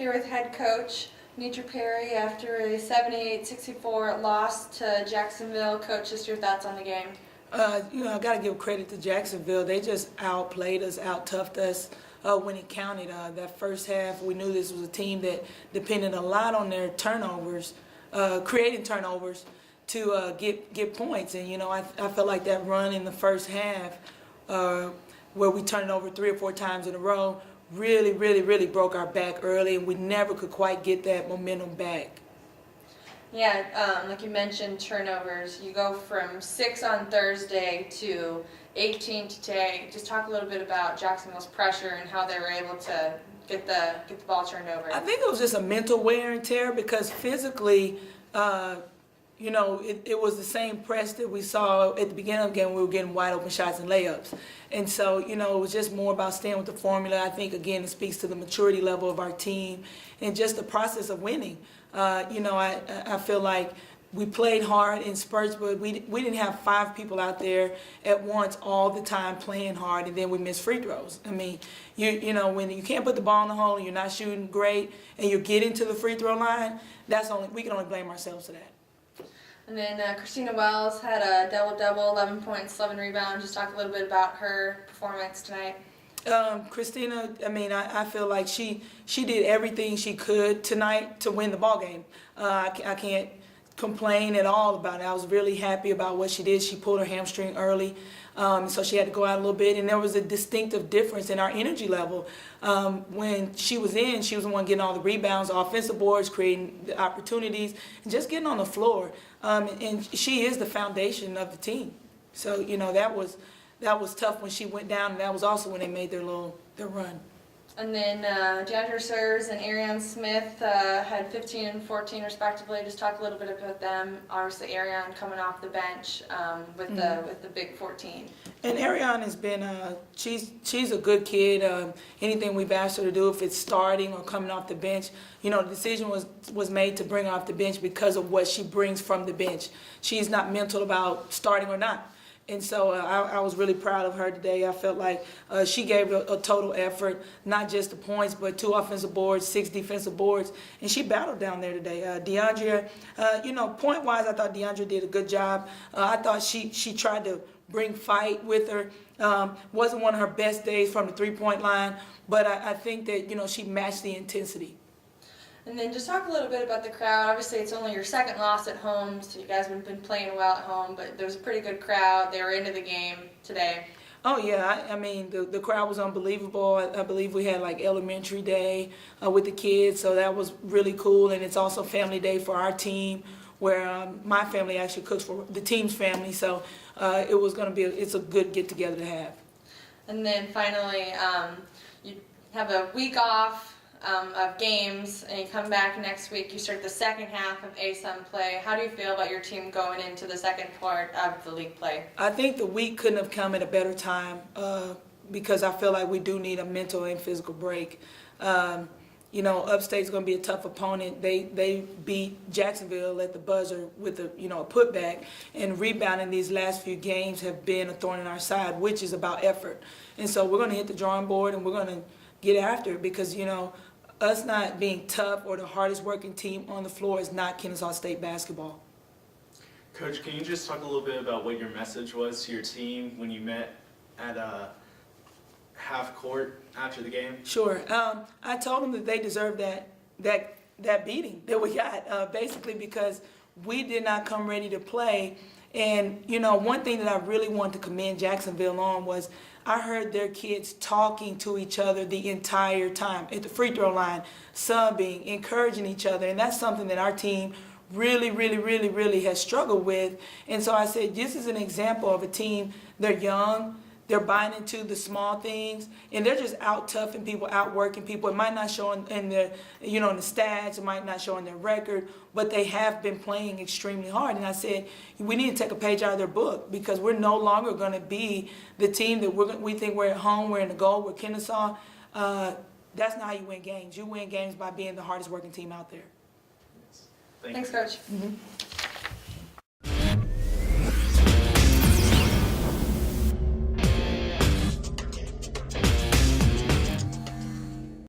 here with head coach Nitra Perry after a 78-64 loss to Jacksonville. Coach, just your thoughts on the game. I got to give credit to Jacksonville. They just outplayed us, out-toughed us when it counted. That first half, we knew this was a team that depended a lot on their turnovers, creating turnovers to get points. And, I felt like that run in the first half where we turned it over 3 or 4 times in a row really broke our back early, and we never could quite get that momentum back. Yeah, like you mentioned, turnovers. You go from 6 on Thursday to 18 today. Just talk a little bit about Jacksonville's pressure and how they were able to get the ball turned over. I think it was just a mental wear and tear because physically, it was the same press that we saw at the beginning of the game. We were getting wide open shots and layups. And so, it was just more about staying with the formula. I think, again, it speaks to the maturity level of our team and just the process of winning. I feel like we played hard in spurts, but we didn't have 5 people out there at once all the time playing hard, and then we missed free throws. I mean, when you can't put the ball in the hole and you're not shooting great and you're getting to the free throw line, we can only blame ourselves for that. And then Christina Wells had a double-double, 11 points, 11 rebounds. Just talk a little bit about her performance tonight. Christina, I feel like she did everything she could tonight to win the ball game. I can't complain at all about it. I was really happy about what she did. She pulled her hamstring early, so she had to go out a little bit, and there was a distinctive difference in our energy level. When she was the one getting all the rebounds, offensive boards, creating the opportunities, and just getting on the floor. And she is the foundation of the team. So, that was tough when she went down, and that was also when they made their run. And then Jacksonville Serves and Ariana Smith had 15 and 14 respectively. Just talk a little bit about them. Obviously, Ariana coming off the bench with the big 14. And Ariana has been she's a good kid. Anything we've asked her to do, if it's starting or coming off the bench, the decision was made to bring her off the bench because of what she brings from the bench. She's not mental about starting or not. And so I was really proud of her today. I felt like she gave a total effort, not just the points, but 2 offensive boards, 6 defensive boards, and she battled down there today. DeAndrea, point-wise, I thought DeAndrea did a good job. I thought she tried to bring fight with her. Wasn't one of her best days from the three-point line, but I think that, she matched the intensity. And then just talk a little bit about the crowd. Obviously, it's only your second loss at home, so you guys have been playing well at home, but there was a pretty good crowd. They were into the game today. Oh, yeah. The crowd was unbelievable. I believe we had, elementary day with the kids, so that was really cool. And it's also family day for our team, where my family actually cooks for the team's family, so it's a good get-together to have. And then finally, you have a week off of games, and you come back next week. You start the second half of ASUN play. How do you feel about your team going into the second part of the league play? I think the week couldn't have come at a better time because I feel like we do need a mental and physical break. Upstate's going to be a tough opponent. They beat Jacksonville at the buzzer with a putback, and rebounding these last few games have been a thorn in our side, which is about effort. And so we're going to hit the drawing board, and we're going to get after it because, us not being tough or the hardest working team on the floor is not Kennesaw State basketball. Coach, can you just talk a little bit about what your message was to your team when you met at half court after the game? Sure. I told them that they deserved that beating that we got, basically because we did not come ready to play. And, one thing that I really wanted to commend Jacksonville on was I heard their kids talking to each other the entire time at the free throw line, subbing, encouraging each other. And that's something that our team really has struggled with. And so I said, this is an example of a team. They're young. They're buying into the small things, and they're just out toughing people, out working people. It might not show in their, in the stats, it might not show in their record, but they have been playing extremely hard. And I said, we need to take a page out of their book because we're no longer going to be the team that we think we're at home, we're in the goal, we're Kennesaw. That's not how you win games. You win games by being the hardest working team out there. Thanks, Coach. Mm-hmm.